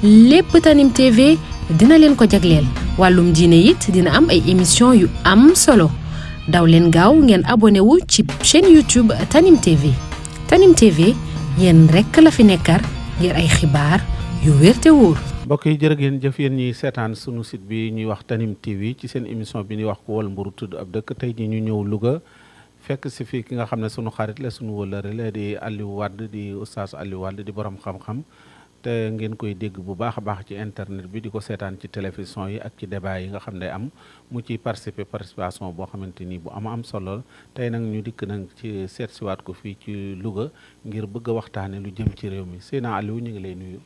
lépp Tanim TV dina leen ko jagleel wàllum diine it dina am ay émission yu am solo daw leen gaaw ngeen abonné wu ci chaîne YouTube Tanim TV Tanim TV yéen rekk la fi nekkar ngir ay xibaar yu wér te wóor. mbokk yi jërë ngeen jëf yéen ñiy seetaan sunu site bi ñuy wax Tanim TV ci seen émission bi ñuy wax ku wal mburu tudd ab dëkk tey ji ñu ñëw Louga fekk si fii ki nga xam ne sunu xarit la sunu wëllëre la di Aliou Wade di oustaz Aliou Wade di borom xam-xam te ngeen koy dégg bu baax a baax ci internet bi di ko seetaan ci télévision yi ak ci débat yi nga xam ne am mu ciy participation boo xamante ni bu am solo tey nag ñu dikk nag ci seet siwaat ko fii ci Louga ngir bëgg a waxtaane lu jëm ci réew mi Seydina Aliou ñu ngi lay nuyu.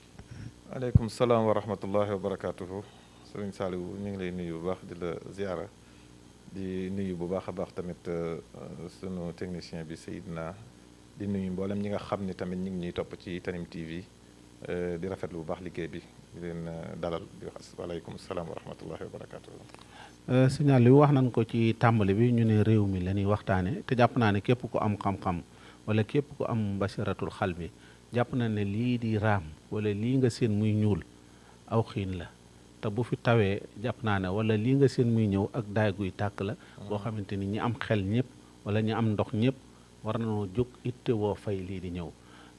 aleykum salaam wa rahmatullahi wa barakatuhu sëriñ Saliou ñu ngi lay nuyu bu baax di la ziara di nuyu bu baax a baax tamit sunu technicien bi Seydina di nuyu mboolem ñi nga xam ni tamit ñu ngi ñuy topp ci Tanim TV di rafetlu bu baax liggéey bi di leen dalal di wax waaleykum salaam wa rahmatullahi wa barakatuhu. signal li wax nañ ko ci tàmbali bi ñu ne réew mi la ñuy waxtaane te jàpp naa ne képp ku am xam-xam wala képp ku am basiratul xal bi jàpp na ne lii di raam wala lii nga seen muy ñuul aw xiin la te bu fi tawee jàpp naa ne wala lii nga seen muy ñëw ak daay guy tàkk la boo xamante ni ñi am xel ñëpp wala ñi am ndox ñëpp war nañoo jóg itte woo fay lii di ñëw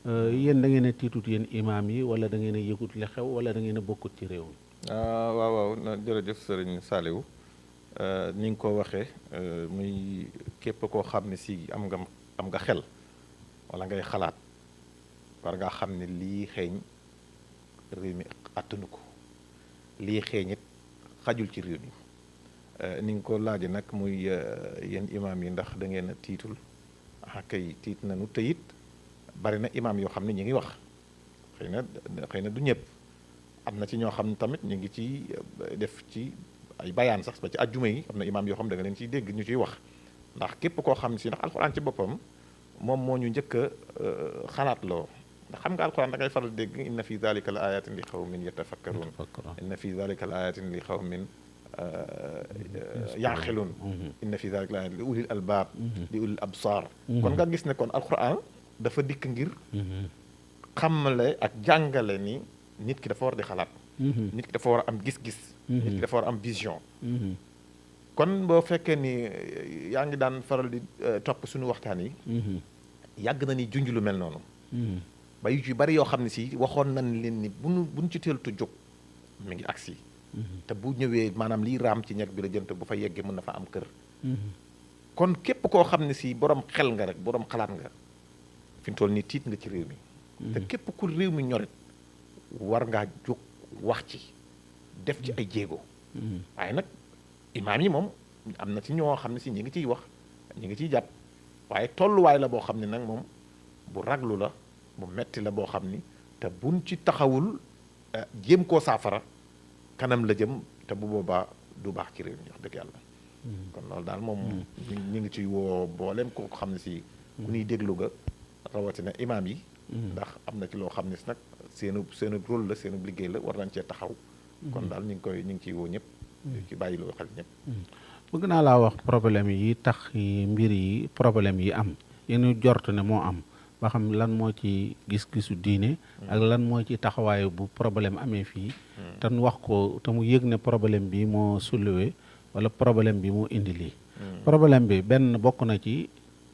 yéen da ngeen a tiitut yéen imaam yi wala da ngeen a yëgut li xew wala da ngeen a bokkut ci réew mi. waaw jërëjëf sëriñ Saliou ni nga ko waxee muy képp koo xam ne si am nga xel wala ngay xalaat war ngaa xam ne lii xeeñ réew mi attanu ko lii xeeñ it xajul ci réew mi ni nga ko laaje nag muy yéen imaam yi ndax da ngeen a tiitul kay tiit nañu te it bari na imaam yoo xam ne ñu ngi wax xëy na du ñëpp am na ci ñoo xam ne tamit ñu ngi ci def ci ay bayaan sax ba ci ajjuma yi am na imaam yoo xam ne da nga leen ciy dégg ñu ciy wax ndax képp koo xam ne si ndax alxuraan ci boppam moom moo ñu njëkk a xalaat loo ndax xam nga alxuraan da ngay faral dégg inna fi zalika la ayatin li xawmin yatafakkarun inna fi zalika la ayatin li xawmin yaaxiluun inna fi zalika la ayatin li ulil albaab li ulil absaar kon nga gis ne kon alxuraan dafa dikk ngir xamale ak jàngale ni nit ki dafa war di xalaat nit ki dafa war a am gis-gis nit ki dafa war a am vision kon boo fekkee ni yaa ngi daan faral di topp suñu waxtaan yi yàgg na ni junj lu mel noonu ba yu ci bari yoo xam ne si waxoon nañ leen ni buñ ci teeltu jóg mi ngi agsi te bu ñëwee maanaam liy raam ci ñeg bi la jënt bu fa yeggee mën na fa am kër kon képp koo xam ne si borom xel nga rek borom xalaat nga fi mu toll nii tiit nga ci réew mi te képp ku réew mi ñorit war ngaa jóg wax ci def ci ay jéego waaye nag imaam yi moom am na ci ñoo xam ne si ñi ngi ciy wax ñi ngi ciy jàpp waaye tolluwaay la boo xam ne nag moom bu raglu la bu metti la boo xam ni te buñ ci taxawul jéem koo saafara kanam la jëm te bu boobaa du baax ci réew mi wax dëgg yàlla kon loolu daal moom ñu ngi ciy woo booleem ko xam ne si ku ñuy déglu ga rawatina imaam yi ndax am na ci loo xam ne si nag seenu rôle la seenu liggéey la war nañ cee taxaw kon daal ñu ngi ciy woo ñëpp ci bàyyi loo xel ñëpp bëgg naa laa wax problème yi tax mbir yi problème yi am yéen jort ne moo am ba xam lan moo ci gis-gisu diine ak lan moo ci taxawaayu bu problème amee fii te nu wax ko te mu yëg ne problème bi moo soulevé wala problème bi moo indi lii problème bi benn bokk na ci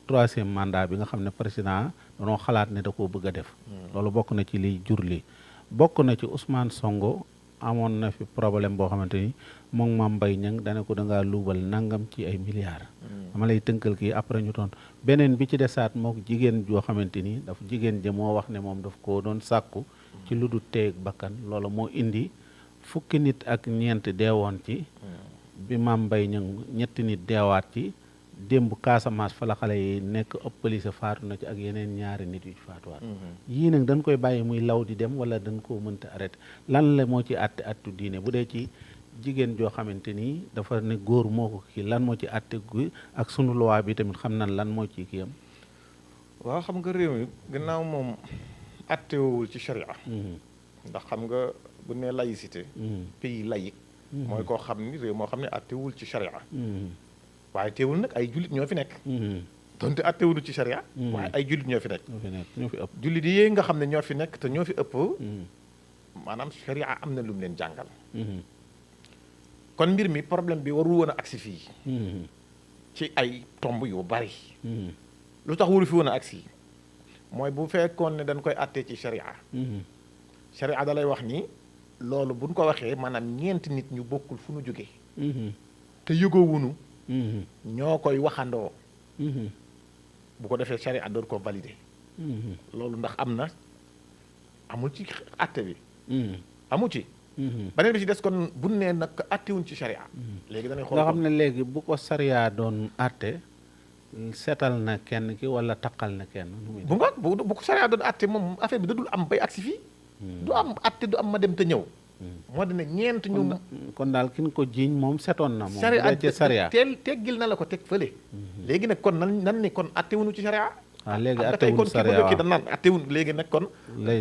troisième mandat bi nga xam ne président danoo xalaat ne da koo bëgg a def loolu bokk na ci liy jur li bokk na ci Ousmane Sonko amoon na fi problème boo xamante ni moom Mame Mbaye Niang dana ko dangaa luubal nangam ci ay milliards dama lay tënkal kii après ñu toon beneen bi ci desaat moo jigéen joo xamante ni dafa jigéen ja moo wax ne moom daf ko doon sàkku ci lu du teeg bakkan loolu moo indi fukki nit ak ñeent deewoon ci bi Mame Mbaye Niang ñetti nit deewaat ci démb Casamance fa la xale yi nekk ëpp police faatu na ci ak yeneen ñaari nit yu ci faatuwaat yii nag dañ koy bàyyi muy law di dem wala dañ koo mënta arrêté lan la moo ci àtte attu diine bu dee ci jigéen joo xamante ni dafa ne góor moo ko kii lan moo ci àtte gu ak sunu loi bi tamit xam nan lan moo ci kiyam waaw xam nga réew mi gannaaw moom àttewul ci sharia ndax xam nga bu ne laïcité pays laïque mooy koo xam ni réew moo xam ne àttewul ci sharia waaye teewul nag ay jullit ñoo fi nekk donte àttewuñu ci sharia waaye ay jullit ñoo fi nekk ñoo fi ëpp jullit yi nga xam ne ñoo fi nekk te ñoo fi ëpp maanaam sharia am na lu mu leen jàngal. kon mbir mi problème bi warul woon a agsi fii. ci ay tomb yu bari. lu tax waru fi woon a agsi mooy bu fekkoon ne dañ koy àttee ci sharia. sharia da lay wax ni loolu buñ ko waxee maanaam ñeenti nit ñu bokkul fu nu jógee. te yëgoo wunu ñoo koy waxandoo. bu ko defee sharia door ko valider. loolu ndax am na amul ci àtte bi. amu ci. beneen bi ci des kon bu nee nag àttewuñ ci sharia. léegi dañuy xool nga xam ne léegi bu ko sharia doon àtte seetal na kenn ki wala taqal na kenn. bu nga bu ko sharia doon àtte moom affaire bi da dul am bay agsi fii. du am àtte du am ma dem te ñëw. moo di ne ñeent ñu. kon daal kin ko jiiñ moom setoon na moom. sharia teggil na la ko teg fële. léegi nag kon nan ni kon àttewuñu ci sharia. waaw léegi attewuñ sharia waaw dan naan attewuñ léegi nag kon.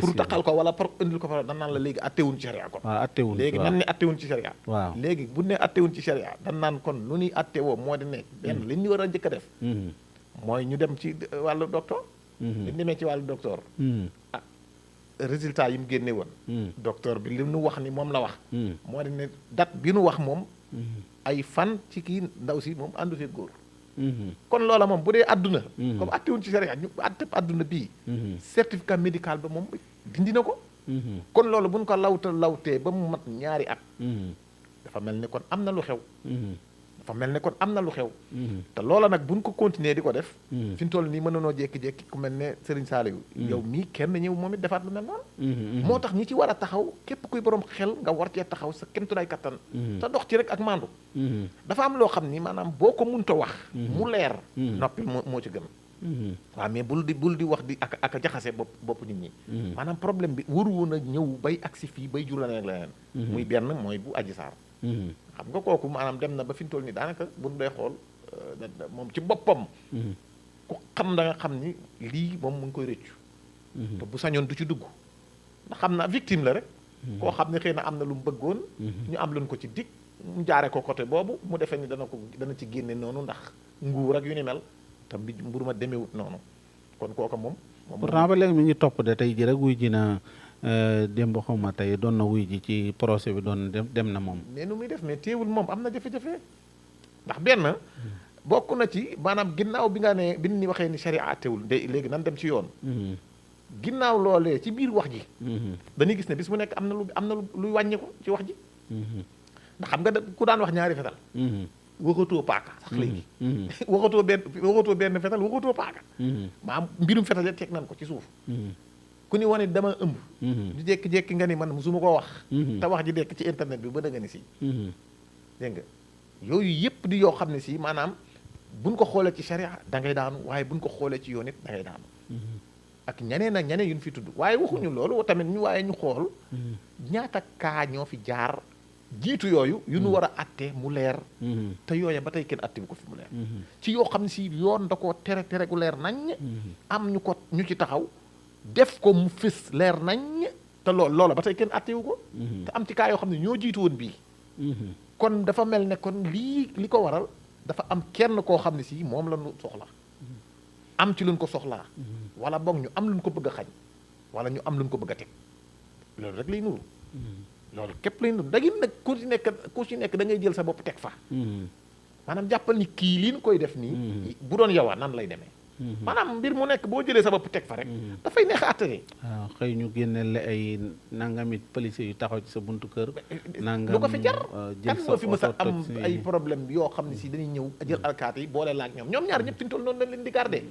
pour taqal ko wala pour indil ko fa dan naan la léegi attewuñ ci sharia kon. waaw attewuñ léegi nan ni attewuñ ci sharia. waaw léegi bu ne attewuñ ci sharia dan naan kon lu ñuy attewoo moo di ne benn li ñu war a njëkk a def. mooy ñu dem ci wàllu docteur. li ñu demee ci wàllu docteur. résultat yi mu génne woon. docteur bi li nu wax ni moom la wax. moo di ne date bi nu wax moom. ay fan ci kii ndaw si moom àndu fee góor. kon loola moom bu dee àdduna. comme attewuñ ci sharia ñu àdduna bii. certificat médical ba moom dindi na ko. kon loolu buñ ko lawtee ba mu mat ñaari at. dafa mel ni kon am na lu xew. dafa mel ne kon am na lu xew. te loola nag buñ ko continuer di ko def. fi ñu toll nii mën nanoo jékki-jékki ku mel ne Serigne Saliou. yow mii kenn ñëw moom it defaat lu mel noonu. moo tax ñi ci war a taxaw képp kuy borom xel nga war cee taxaw sa kéemtulaay kattan. te dox ci rek ak maandu. dafa am loo xam ni maanaam boo ko mënta wax. mu leer. noppi moo ci gën. waaw mais bul di wax di ak jaxase bopp nit ñi. maanaam problème bi waru woon a ñëw bay agsi fii bay jur leneen ak leneen. muy benn mooy bu Adji Sarr. xam nga kooku maanaam dem na ba fi ñu toll nii daanaka bu ñu dee xool moom ci boppam. ku xam da nga xam ni lii moom mu ngi koy rëccu. te bu sañoon du ci dugg ndax xam na victime la rek. koo xam ne xëy na am na lu mu bëggoon. ñu am luñ ko ci dig mu jaare ko côté boobu mu defee ni dana ci génne noonu ndax nguur ak yu ni mel te mburu ma demewut noonu kon kooka moom. pourtant ba léegi mi ngi topp de tey ji rek wuy ji na. démb xawma tey doon na wuy ji ci procès bi doon dem na moom. mais nu muy def mais téewul moom am na jafe-jafe ndax benn bokk na ci maanaam ginnaaw bi nga ne bi ni waxee ni sharia teewul de léegi nan dem ci yoon. ginnaaw loolee ci biir wax ji. dañuy gis ne bis mu nekk am na luy wàññi ko ci wax ji. ndax xam nga ku daan wax ñaari fetal. waxatoo paaka sax léegi. waxatoo benn fetal waxatoo paaka. maanaam mbirum fetal ya teg nañ ko ci suuf. ku ni wane dama ëmb. di jékki-jékki nga ni man musuma koo wax. te wax ji dekk ci internet bi ba dëgg ni si. dégg nga yooyu yëpp di yoo xam ne si maanaam buñ ko xoolee ci sharia da ngay daanu waaye buñ ko xoolee ci yoon it da ngay daanu. ak ñeneen ak ñeneen yu ñu fi tudd waaye waxuñu loolu tamit waaye ñu xool. ñaata kaa ñoo fi jaar jiitu yooyu. yu nu war a atte mu leer. te yooya ba tey kenn atte bu ko fi mu leer. ci yoo xam ne si yoon da koo tere gu leer naññ. am ñu ci taxaw. def ko mu fës leer nañ te loola ba tey kenn attewu ko. te am ci kaa yoo xam ne ñoo jiitu woon bii. kon dafa mel ne kon li ko waral dafa am kenn koo xam ne si moom la ñu soxla. am ci luñ ko soxlaa. wala boog ñu am luñ ko bëgg a xañ. wala ñu am luñ ko bëgg a teg loolu rek lay nuru. loolu képp lay nuru dagin nag ku ci nekk da ngay jël sa bopp teg fa. maanaam jàppal ni kii lii ñu koy def nii. bu doon yow nan lay demee. maanaam mbir mu nekk boo jëlee sa bopp teg fa rek dafay neex a àttee. waaw xëy ñu génneel la ay nangamit policiers yu taxaw ci sa buntu kër. nangam lu ko fi jar kan moo fi mës a am oto ay problème yoo xam ne si dañuy ñëw jël alkaati yi boole la ak ñoom ñaar ñëpp fi ñu toll noonu lañ leen di garder.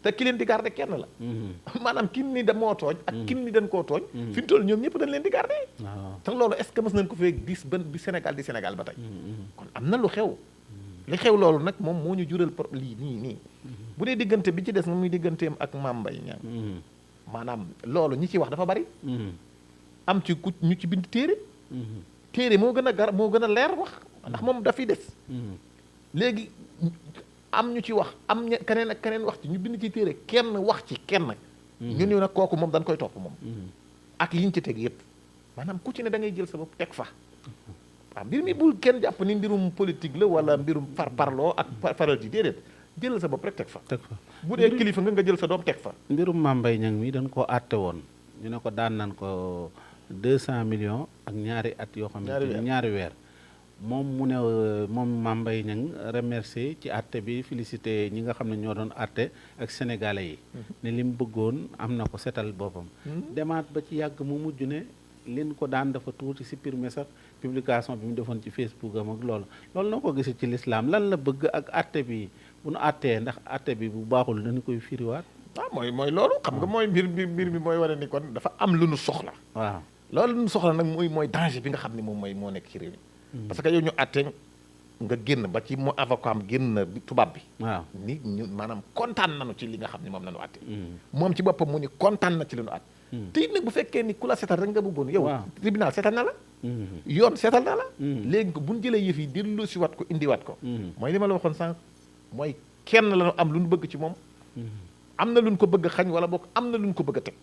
te ki leen di garder kenn la. maanaam kin ni da moo tooñ ak kin ni dañ koo tooñ. fi ñu toll ñoom ñëpp dañ leen di garder. te loolu est-ce que mës nañ ko fee gis bi Sénégal di Sénégal ba tey. kon am na lu xew. li xew loolu nag moom moo ñu jural lii nii. bu dee diggante bi ci des moom muy digganteem ak Mame Mbaye Niang maanaam loolu ñi ci wax dafa bari. am ci ku ñu ci bind téere. téere moo gën a leer wax ndax moom dafiy des. léegi am ñu ci wax am keneen ak keneen wax ci ñu bind ci téere kenn wax ci kenn. ñu ne nag kooku moom dañ koy topp moom. ak yiñ ci teg yépp maanaam ku ci ne da ngay jël sa bopp teg fa. waaw mbir mi bul kenn jàpp ni mbirum politique la wala mbirum parloo ak faral ji déedéet. jël sa bopp rek teg fa. bu dee kilifa nga jël sa doom teg fa. mbirum Mame Mbaye Niang mi dañ koo àtte woon ñu ne ko daan nan ko 200 millions ak ñaari at yoo xamante ni ñaari weer moom mu ne moom Mame Mbaye Niang remercier ci àtte bi félicité ñi nga xam ne ñoo doon àtte ak sénégalais yi ne li mu bëggoon am na ko setal boppam demaat ba ci yàgg mu mujj ne leen ko daan dafa tuuti supprimer sax publication bi mu defoon ci Facebook am ak loolu noo ko gisee ci l'islam lan la bëgg ak àtte bi bu nu àttee ndax àtte bi bu baaxul dañu koy firiwaat mooy loolu xam nga mooy mbir bi mooy wane ni kon dafa am lu nu soxla waaw loolu lu nu soxla nag mooy danger bi nga xam ne moom moo nekk ci réew mi parce que yow ñu àtte nga génn ba ci mu avocat am génn tubaab bi waaw ni ñu maanaam kontaan nañu ci li nga xam ne moom la ñu àtte moom ci boppam mu ni kontaan na ci li ñu àtte te it nag bu fekkee ni ku la seetal rek nga bëggoon yow tribunal seetal na la yoon seetal na la léegi bu ñu jëlee yëf yi dellu si wat ko indiwaat ko mooy li ma la waxoon sànq mooy kenn la ñu am lu ñu bëgg ci moom am na lu ñu ko bëgg a xañ wala boog am na lu ñu ko bëgg a teg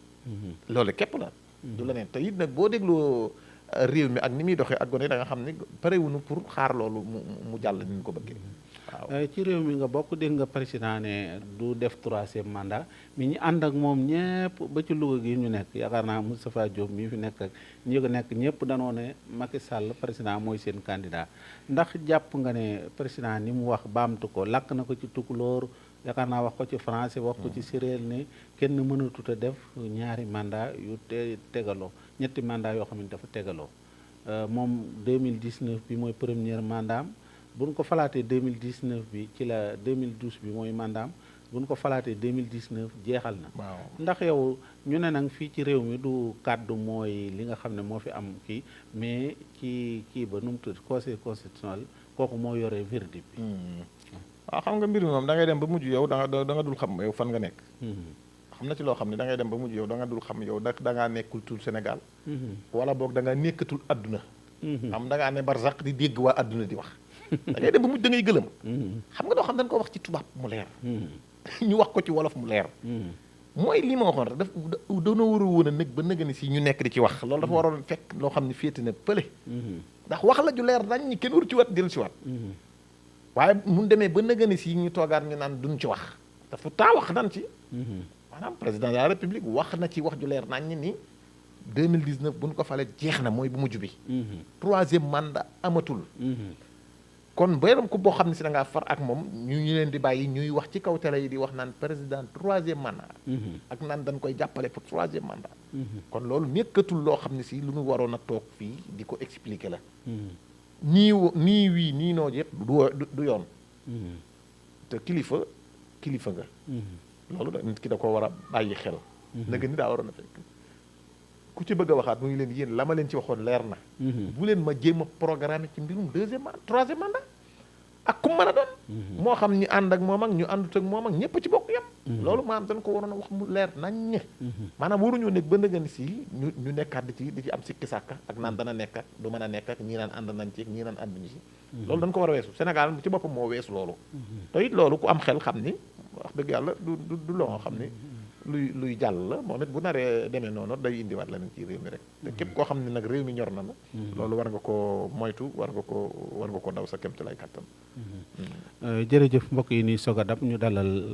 loolu képp la du la neen te it nag boo dégloo réew mi ak ni muy doxee ak gone da nga xam ne parewuñu pour xaar loolu mu jàll ni ñu ko bëggee waaw ci réew mi nga bokk dégg nga président ne du def 3e mandat mi ñu ànd ak moom ñëpp ba ci Louga gi ñu nekk yaakaar naa Moustapha Diop mii fi nekk ak ñi ko nekk ñëpp danoo ne Macky Sall président mooy seen candidat ndax jàpp nga ne président ni mu wax baamtu ko làkk na ko ci tukulóor yaakaar naa wax ko ci français wax ko ci séréer ne kenn mënatut a def ñaari mandat yu tegaloo ñetti mandat yoo xam ne dafa tegaloo moom 2019 bi mooy premier mandat am bu ñu ko falaatee 2019 bi ci la 2012 bi mooy mandat am bu ñu ko falaatee 2019 jeexal na ndax yow ñu ne nag fii ci réew mi du kàddu mooy li nga xam ne moo fi am kii mais ci kii ba nu mu tudd conseil constitutionnel kooku moo yore verdict bi waaw xam nga mbir mi moom da ngay dem ba mujj yow da nga dul xam yow fan nga nekk xam na ci loo xam ne da ngay dem ba mujj yow da nga dul xam yow da ngaa nekkul tul Sénégal wala boog da nga nekkatul adduna am da ngaa ne barzaq di dégg waa adduna di wax da ngay dem ba mujj da ngay gëlëm xam nga doo xam dañ ko wax ci tubaab mu leer ñu wax ko ci wolof mu leer mooy li ma waxoon rek doona war a woon a nekk ba nëga ni si ñu nekk di ci wax loolu dafa waroon fekk loo xam ne féete na pële ndax wax la ju leer nañ ñi kenn waru ci wat del si wat waaye mun demee ba nëga ni si ñu toogaat ñu naan duñ ci wax dafa taa wax nan ci maanaam président de la république wax na ci wax ju leer nañ ni 2019 bu ñu ko falee jeex na mooy bu mujj bi 3e mandat amatul kon bayram ko boo xam ne si da ngaa far ak moom ñu leen di bàyyi ñuy wax ci kaw télé yi di wax naan président 3e mandat ak naan dañ koy jàppale pour 3e mandat kon loolu nekkatul loo xam ne si lu ñu waroon a toog fii di ko expliquer la nii wii nii noo yëpp du yoon te kilifa nga loolu da nit ki da ko war a bàyyi xel nag ni daa waroon a fekk ku ci bëgg a waxaat mu ngi leen yéen la ma leen ci waxoon leer na bu leen ma jéem a programme ci mbirum 2e mandat 3e mandat ak ku mën a doon moo xam ñu ànd ak moom ak ñu àndut ak moom ak ñëpp ci bokk yem loolu maanaam dañ ko waroon a wax mu leer nañ ñe maanaam waruñoo nekk ba nëgën si ñu nekkaat di ci am sikki sàkka ak naan dana nekk ak du mën a nekk ak ñii naan ànd nañ ci ñii naan ànduñu ci loolu dañ ko war a weesu Sénégal ci boppam moo weesu loolu te it loolu ku am xel xam ni wax dëgg yàlla du loo xam ni luy jàll la moom it bu naree demee noonu day indiwaat leneen ci réew mi rek te képp koo xam ne nag réew mi ñor na la loolu war nga ko moytu war nga ko daw sa kémte lay kàttan jërëjëf mbokk yi ñuy soog a dab ñu dalal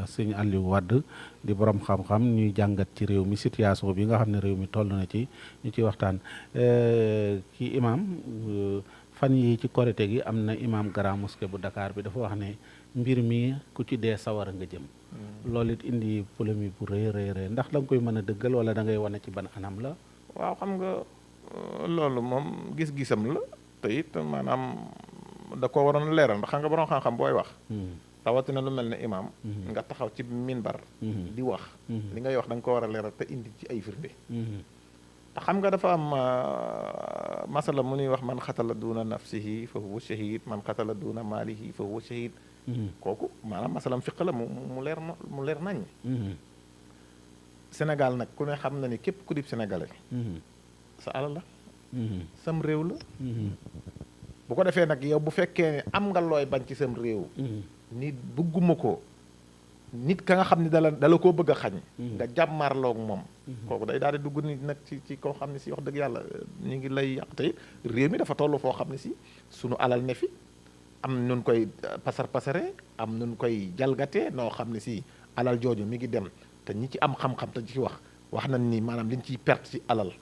sëñ Aliou Wade di borom xam-xam ñuy jàngat ci réew mi situation bi nga xam ne réew mi toll na ci ñu ci waxtaan kii imam fan yi ci korite gi am na imam Grand Mosquée bu Dakar bi dafa wax ne mbir mi ku ci dee sawara nga jëm loolu it indi polémique bu rëy ndax da nga koy mën a dëggal wala da ngay wane ci ban anam la waaw xam nga loolu moom gis-gisam la te it maanaam da ko waroon leeral ndax xam nga borom xam-xam booy wax rawatina lu mel ne imam nga taxaw ci minbar di wax li ngay wax da nga ko war a leeral te indi ci ay firnde te xam nga dafa am masala mu ñuy wax man xatala duna nafsihi fa huwa shahid man xatala duna maalihi fa huwa shahid kooku maanaam masalam fiq la mu leer nañ Sénégal nag ku ne xam na ni képp ku dib sénégalais sa alal la sam réew la bu ko defee nag yow bu fekkee ne am nga looy bañ ci sam réew ni bëgguma ko nit ka nga xam ne dala koo bëgg a xañ nga jàmmaarloog moom kooku day daal di dugg nit nag ci koo xam ne si wax dëgg yàlla ñu ngi lay yàq tey réew mi dafa toll foo xam ne si sunu alal ne fi am nun koy pasare am nun koy jalgatee noo xam ne si alal jooju mi ngi dem te ñi ci am xam-xam te ci wax nañ ni maanaam liñ ciy perte ci alal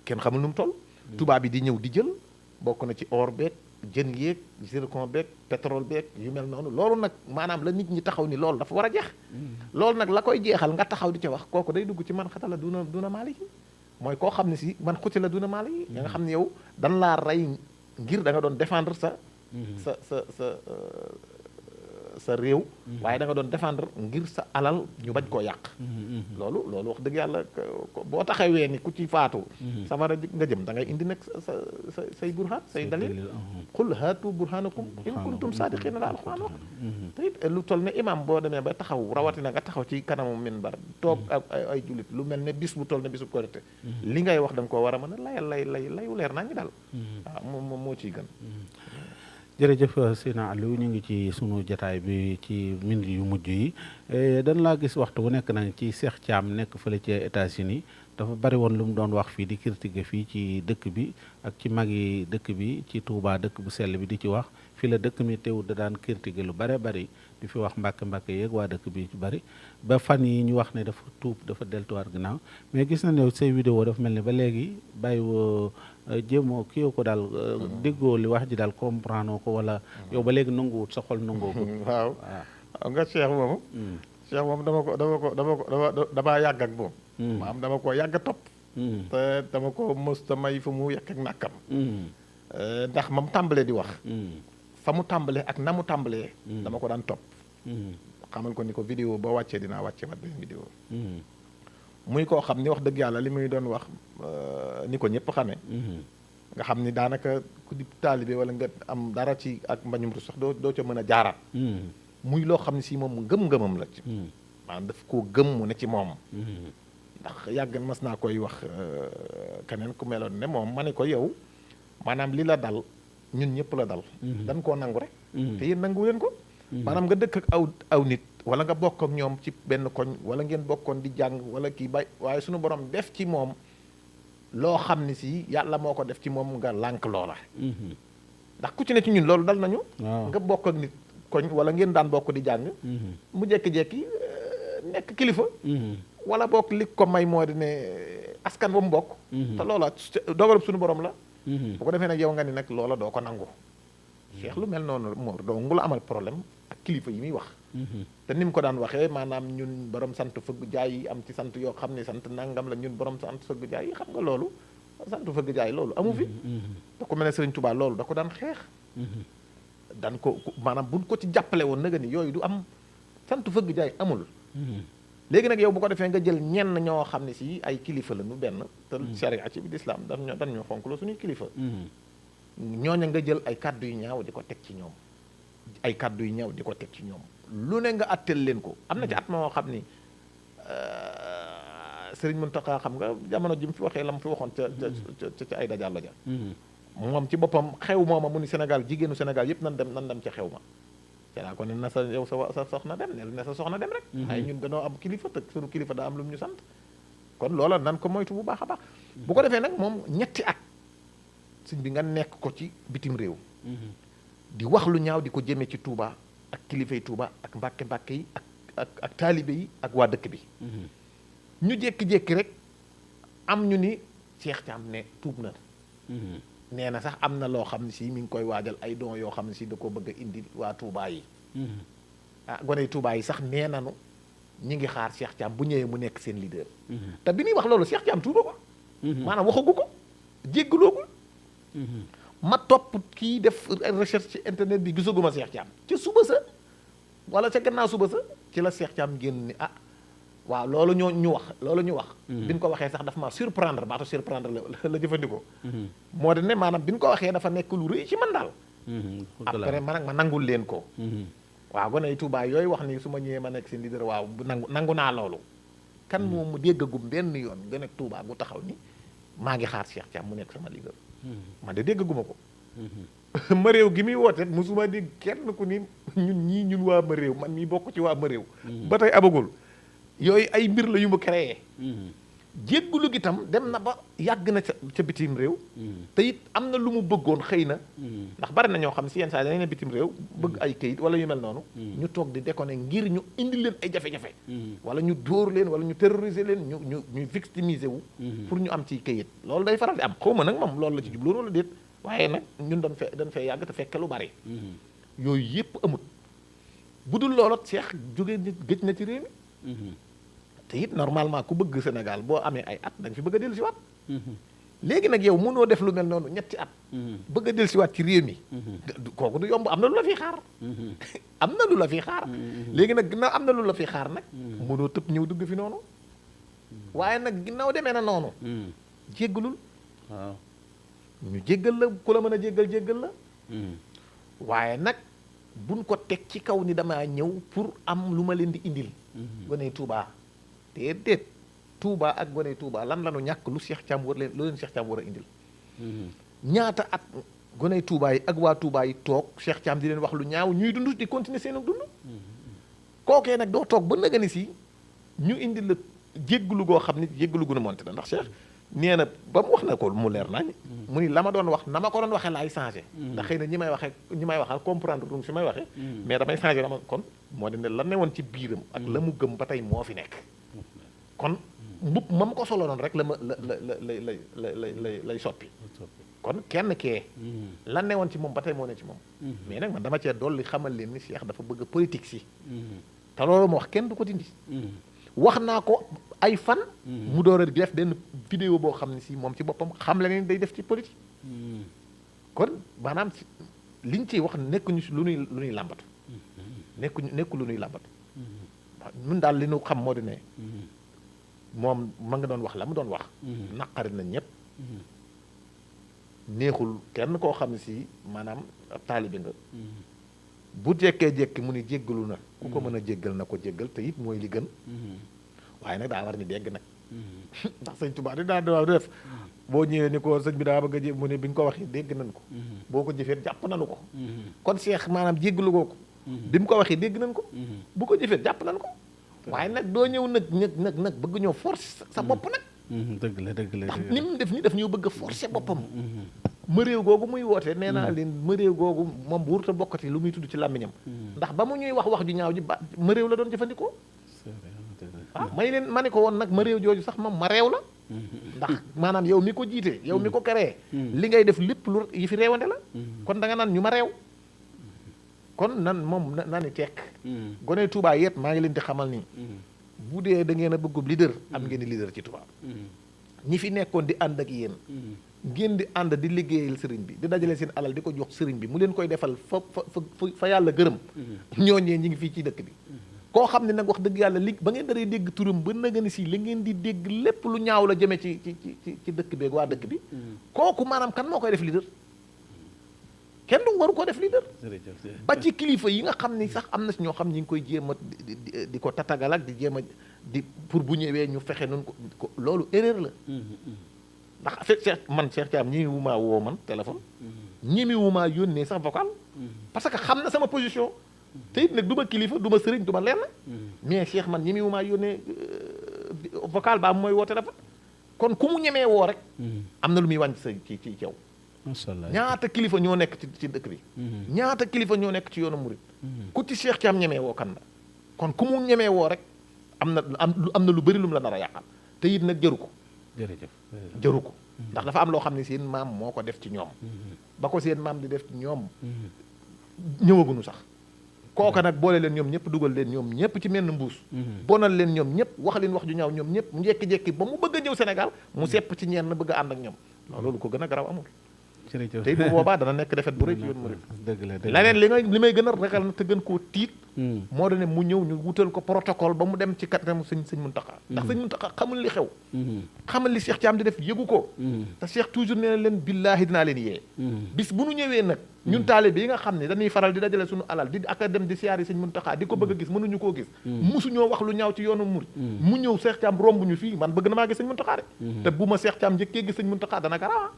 kenn xamul nu mu toll. tubaab bi di ñëw di jël bokk na ci or beeg jën yeeg zircon beeg pétrole beeg yu mel noonu loolu nag maanaam la nit ñi taxaw ni loolu dafa war a jeex. loolu nag la koy jeexal nga taxaw di ca wax kooku day dugg ci man xatala duna maali yi mooy koo xam ne si man xuti la duna maali yi. nga xam ne yow dan laa rey ngir da nga doon défendre sa réew. waaye da nga doon défendre ngir sa alal ñu bañ koo yàq. loolu wax dëgg yàlla boo taxawee ni ku ci faatu. safara nga jëm da ngay indi nag say burhaan say dalil. qul haatu burhanakum in kuntum saadiqina la alquran wax. te it lu toll ne imam boo demee ba taxaw rawatina nga taxaw ci kanamu minbar toog ay jullit lu mel ne bis bu toll ne bisu korite li ngay wax da nga koo war a mën a layu leer naa ngi daal. waaw moom moo ciy gën. jërëjëf Seydina Aliou ñu ngi ci sunu jataay bi ci minute yu mujj yi dañ laa gis waxtu bu nekk nañ ci Cheikh Thiam nekk fële ci États-Unis dafa bari woon lu mu doon wax fii di critiquer fii ci dëkk bi ak ci mag yi dëkk bi ci Touba dëkk bu sell bi di ci wax fii la dëkk mi teewul da daan critiquer lu bare bari di fi wax mbàkke yeeg waa dëkk bi ci bari ba fan yi ñu wax ne dafa tuub dafa deltuwaat ginnaaw mais gis na ne say vidéo dafa mel ni ba léegi bàyyiwoo jéemoo kii ko daal déggoo li wax ji daal comprendre ko wala yow ba léegi nanguwut sa xol nangoo ko. waaw nga Cheikh moomu. Cheikh moom damaa yàgg ak moom. maanaam dama ko yàgg a topp. te dama ko mës ta may fu mu yekk ak nàkkam. ndax ma mu tàmbalee di wax. fa mu tàmbalee ak na mu tàmbalee. dama ko daan topp. xamal ko ni ko vidéo boo wàccee dinaa wàcce wat benn vidéo. muy koo xam ni wax dëgg yàlla li muy doon wax ni ko ñëpp xamee. nga xam ni daanaka ku di taalibe wala nga am dara ci ak mbañum tu sax doo ca mën a jaaraat. muy loo xam ne si moom ngëm-ngëmam la ci. maanaam daf koo gëm mu ne ci moom. ndax yàgg mas naa koy wax keneen ku meloon ne moom ma ne ko yow maanaam li la dal ñun ñëpp la dal. dañ koo nangu rek. te yéen nangu leen ko. maanaam nga dëkk ak aw nit. wala nga bokk ak ñoom ci benn koñ wala ngeen bokkoon di jàng wala kii bay waaye suñu borom def ci moom loo xam ne si yàlla moo ko def ci moom nga lànk loola. ndax ku ci ne ci ñun loolu dal nañu. nga bokk ak nit koñ wala ngeen daan bokk di jàng. mu jékki-jékki nekk kilifa. wala bokk li ko may moo di ne askan ba mu bokk. te loola dogalub suñu borom la. bu ko defee nag yow nga ni nag loola doo ko nangu. Cheikh lu mel noonu moo doo ngu la amal problème ak kilifa yi muy wax. te ni mu ko daan waxee maanaam ñun borom sant fëgg jaay yi am ci sant yoo xam ne sant nangam la ñun borom sant fëgg jaay yi xam nga loolu sant fëgg jaay loolu amu fi. da ko mel ne Serigne Touba loolu da ko daan xeex. daan ko maanaam buñ ko ci jàppale woon nag ni yooyu du am sant fëgg jaay amul. léegi nag yow bu ko defee nga jël ñenn ñoo xam ne si ay kilifa la nu benn. te sharia ci bi islam dan ñoo fonk la suñuy kilifa. ñooña nga jël ay kàddu yu ñaaw di ko teg ci ñoom. ay kàddu yu ñaaw di ko teg ci ñoom. lu ne nga attel leen ko am na ci at moo xam ni Serigne Mountakha xam nga jamono ji mu fi waxee la mu fi waxoon ca ay dajàllo ja moom ci boppam xew mooma mu ni Sénégal jigéenu Sénégal yëpp nan dem ca xew ma te laa ko ne na sa yow sa soxna dem ne sa soxna dem rek waaye ñun dañoo am kilifa te suñu kilifa daa am lu mu ñu sant kon loola nan ko moytu bu baax a baax bu ko defee nag moom ñetti at sëñ bi nga nekk ko ci bitim réew di wax lu ñaaw di ko jëmee ci Touba ak kilifay Touba ak mbàkke yi ak taalibe yi ak waa dëkk bi ñu jékki-jékki rek am ñu ni Cheikh Thiam ne tuub na nee na sax am na loo xam ne si mi ngi koy waajal ay don yoo xam ne si da ko bëgg a indi waa Touba yi goney Touba yi sax nee nanu ñi ngi xaar Cheikh Thiam bu ñëwee mu nekk seen leader te bi ñuy wax loolu Cheikh Thiam tuuba ko maanaam waxagu ko jéggaloogul ma topp kii def recherche ci internet bi gisaguma Cheikh Thiam ci suba sa wala ca gannaaw suba sa ci la Cheikh Thiam génn ni waaw loolu ñu wax bi ñu ko waxee sax dafa ma surprendre baatu surprendre la jëfandikoo moo di ne maanaam bi ñu ko waxee dafa nekk lu rëy ci man daal après ma nangul leen ko waaw gone yi Touba yooyu wax ni su ma ñëwee ma nekk seen leader waaw nangu naa loolu kan moom mu déggagum benn yoon nga nekk Touba gu taxaw ni maa ngi xaar Cheikh Thiam mu nekk sama leader man de déggaguma ko ma réew gi muy woote musuma dégg kenn ku ni ñun waa ma réew man mii bokk ci waa ma réew ba tey abagul yooyu ay mbir la yu mu créé jéggulu gi tam dem na ba yàgg na ca bitim réew te it am na lu mu bëggoon xëy na ndax bari na ñoo xam si yenn saa dañu ne bitim réew bëgg ay kayit wala yu mel noonu ñu toog di déconner ngir ñu indi leen ay jafe-jafe wala ñu dóor leen wala ñu terroriser leen ñu victimiser wu pour ñu am ci kayit loolu day faral di am xaw ma nag moom loolu la ci jubloon wala déet waaye nag ñun dañ fee yàgg te fekke lu bari yooyu yëpp amut bu dul loolot Cheikh jóge gëj na ci réew mi te it normalement ku bëgg Sénégal boo amee ay at da nga fi bëgg a dellu si waat léegi nag yow mënoo def lu mel noonu ñetti at bëgg a dellu si waat ci réew mi kooku du yomb am na lu la fi xaar am na lu la fi xaar léegi nag ginnaaw am na lu la fi xaar nag mënoo tëb ñëw dugg fi noonu waaye nag ginnaaw demee na noonu jéggalul waaw ñu jéggal la ku la mën a jéggal la waaye nag buñ ko teg ci kaw ni damaa ñëw pour am lu ma leen di indil gone Touba déedéet Touba ak gone Touba lan lanu ñàkk lu Cheikh Thiam war leen lu leen Cheikh Thiam war a indil ñaata at gone Touba yi ak waa Touba yi toog Cheikh Thiam di leen wax lu ñaaw ñuy dund di continuer seen ak dund kookee nag doo toog ba nga ni si ñu indil la jéggalu goo xam ni jéggalu gu na monte la ndax Cheikh nee na ba mu wax na ko mu leer nañ mu ni la ma doon wax na ma ko doon waxee laay changé ndax xëy na ñi may waxal comprendre duñ fi may waxee mais damay changé dama kon moo di ne la ne woon ci biiram ak la mu gëm ba tey moo fi nekk kon mbub ma ma ko solo noonu rek la ma lay soppi kon kenn kee la ne woon ci moom ba tey moo ne ci moom mais nag man dama cee dolli xamal leen ni Cheikh dafa bëgg politique si te loolu ma wax kenn du ko dindi wax naa ko ay fan mu door a def benn vidéo boo xam ne si moom ci boppam xam la ne day def ci politique kon maanaam liñ ciy wax nekkuñu si lu nuy làmbatu nekku lu nuy làmbatu ñun daal li ñu xam moo di ne moom ma nga doon wax la mu doon wax naqari na ñëpp neexul kenn koo xam ne si maanaam taalibe nga bu jekkee mu ni jéggalu na ku ko mën a jéggal na ko jéggal te it mooy li gën waaye nag daa war ni dégg nag ndax sëñ Tuubaa di daa def boo ñëwee ni ko sëñ bi daa bëgg a jé mu ne bi nga ko waxee dégg nañ ko boo ko jëfee jàpp nañu ko kon Cheikh maanaam jéggalu ko bi mu ko waxee dégg nañ ko bu ko jëfee jàpp nañ ko waaye nag doo ñëw nag bëgg ñoo forcer sa bopp nag dëgg la ndax ni mu def ni daf ñoo bëgg a forcer boppam ma réew googu muy wootee nee naa leen ma réew googu moom bu wurut a bokkati lu muy tudd ci làmmiñam ndax ba mu ñuy wax ju ñaaw ji ba ma réew la doon jëfandikoo may leen ma ne ko woon nag ma réew jooju sax moom ma réew la ndax maanaam yow mi ko jiite yow mi ko créé li ngay def lépp lu yi fi réewante la kon da nga naan ñu ma réew kon nan moom na ni tekk gone Touba yet maa ngi leen di xamal ni bu dee da ngeen a bëggub leader am ngeen di leader ci Touba ñi fi nekkoon di ànd ak yéen ngeen di ànd di liggéeyal sëriñ bi di dajale seen alal di ko jox sëriñ bi mu leen koy defal fa yàlla gërëm ñooñee ñi ngi fii ci dëkk bi koo xam ne nag wax dëgg yàlla li ba ngeen daree dégg turam ba naga ni si li ngeen di dégg lépp lu ñaaw la jëmee ci dëkk bi ak waa dëkk bi kooku maanaam kan moo koy def leader kenn du waru ko def leader ba ci kilifa yi nga xam ni sax am na si ñoo xam ñi ngi koy jéem a di ko tatagal ak di jéem a di pour bu ñëwee ñu fexe noonu ko loolu erreur la ndax Cheikh Thiam ñi wu maa woo man téléphone ñi wu maa yónnee sax vocal parce que xam na sama position te it nag du ma kilifa du ma sëriñ du ma lenn mais Cheikh man ñi wu maa yónnee vocal ba mooy woo téléphone kon ku mu ñemee woo rek am na lu muy wàññi sa ci yow ñaata kilifa ñoo nekk ci dëkk bi ñaata kilifa ñoo nekk ci yoonu murit ku ci Cheikh Thiam ñemee woo kan la kon ku mu ñemee woo rek am na lu bëri lu mu la nar a yàqal te it nag jëru ko jëru ko ndax dafa am loo xam ne seen maam moo ko def ci ñoom ba ko seen maam di def ci ñoom ñëwaguñu sax kooka nag boole leen ñoom ñëpp dugal leen ñoom ñëpp ci menn mbuus bonal leen ñoom ñëpp wax leen wax ju ñaaw ñoom ñëpp njekki-jekki ba mu bëgg a ñëw Sénégal mu sepp ci ñenn bëgg a ànd ak ñoom loolu ko gën a garaw amul tey bu boobaa dana nekk defet bu rëy ci yoon murid leneen li may gën a ragal na te gën koo tiit moo da ne mu ñëw ñu wutal ko protocole ba mu dem ci kanamu sëñ Muntaxa ndax sëñ Muntaxa xamul li xew xamul li Cheikh Thiam di def yëgu ko te Cheikh toujours nee na leen billaahi dinaa leen yee bis bu nu ñëwee nag ñun taalibe yi nga xam ne dañuy faral di dajale suñu alal di ak dem di siyaari sëñ Muntaxa di ko bëgg a gis mënuñu koo gis musuñoo wax lu ñaaw ci yoonu murid mu ñëw Cheikh Thiam romb ñu fii man bëgg na maa gis sëñ Muntaxa de te bu ma Cheikh Thiam njëkkee gis sëñ Muntaxa dana garaawa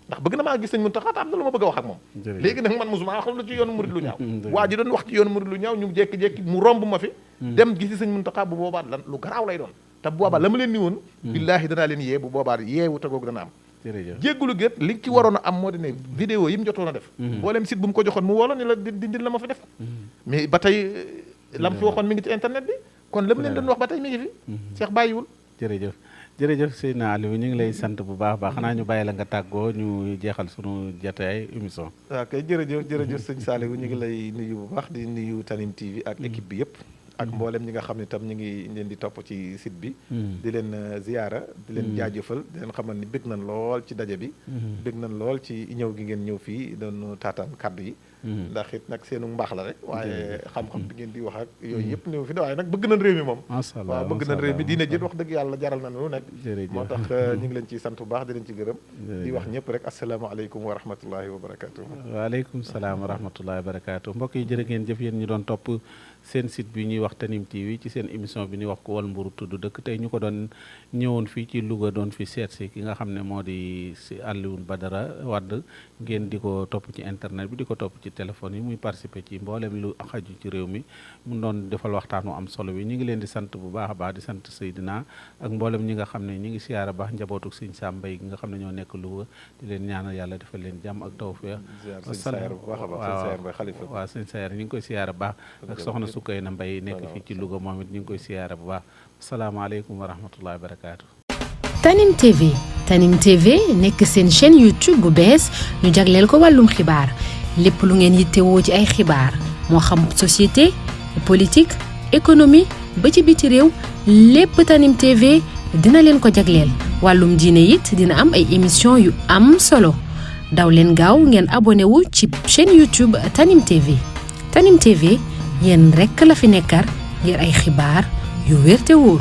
ndax bëgg na maa gis sëñ Muntaxa te am na lu ma bëgg a wax ak moom léegi nag man musuma wax lu ci yoonu murid lu ñaaw waa ji doon wax ci yoonu murid lu ñaaw ñu jékki-jékki mu romb ma fi dem gisi sëñ Muntaxa bu boobaa lan lu garaaw lay doon te boobaa la ma leen ni woon billaahi danaa leen yee bu boobaa yeewu te googu dana am jéggulu gét li ci waroon a am moo di ne vidéo yi mu jotoon a def mboolem site bu mu ko joxoon mu wolo ni la dindil la ma fi def mais ba tey lam fi waxoon mi ngi ci internet bi kon la mu leen doon wax ba tey mi ngi fi Cheikh bàyyiwul jërëjëf Seydina Aliou ñu ngi lay sant bu baax xanaa ñu bàyyi la nga tàggoo ñu jeexal sunu jotaay émission. waaw kay jërëjëf sëñ Saliou ñu ngi lay nuyu bu baax di nuyu Tanim TV ak équipe bi yëpp. ak mboolem ñi nga xam ne tam ñu ngi leen di topp ci site bi. di leen ziyaara di leen jaajëfal di leen xamal ni bëgg nañ lool ci daje bi. bëgg nañ lool ci ñëw gi ngeen ñëw fii doon taataan kaddu yi. ndax it nag seenu mbaax la rek waaye xam-xam bi ngeen di wax ak yooyu yëpp néew fi de waaye nag bëgg nañ réew mi moom waaw bëgg nañ réew mi diine jët wax dëgg yàlla jaral nañ lu nekk moo tax ñu ngi leen ciy sant bu baax di leen ci gërëm di wax ñëpp rek asalaamaaleykum wa rahmatullahi wa barakatuh waaleykum salaam wa rahmatullahi wa barakatuh mbokk yi jërë ngeen jëf yéen ñu doon topp seen site bi ñuy wax Tanim TV ci seen émission bi ñuy wax ko wal mburu tudd dëkk tey ñu ko doon ñëwoon fii ci Louga doon fi seet si ki nga xam ne moo di si Alioune Badara Wade ngeen di ko topp ci internet bi di ko topp ci téléphone yi muy participer ci mboolem lu xaju ci réew mi mu doon defal waxtaanu am solo bi ñu ngi leen di sant bu baax a baax di sant Seydina ak mboolem ñi nga xam ne ñi ngi siyaara baax njabootuk Sëñ Sam Mbaye gi nga xam ne ñoo nekk Louga di leen ñaanal yàlla defal leen jàmm ak tawfeex waaw Sëñ Sayer ñu ngi koy siyaara baax ak soxna Sukayna Mbaye nekk fii ci Louga moom it ñu ngi koy siyaara bu baax asalaamaaleykum wa rahmatullahi wa barakaatu. Tanim TV nekk seen chaîne YouTube bu bees ñu jagleel ko wàllum xibaar lépp lu ngeen yittewoo ci ay xibaar moo xam société politique économie ba ci biti réew lépp Tanim TV dina leen ko jagleel wàllum diine it dina am ay émission yu am solo daw leen gaaw ngeen abonné wu ci chaîne YouTube Tanim TV yéen rekk la fi nekkar ngir ay xibaar yu wér te wóor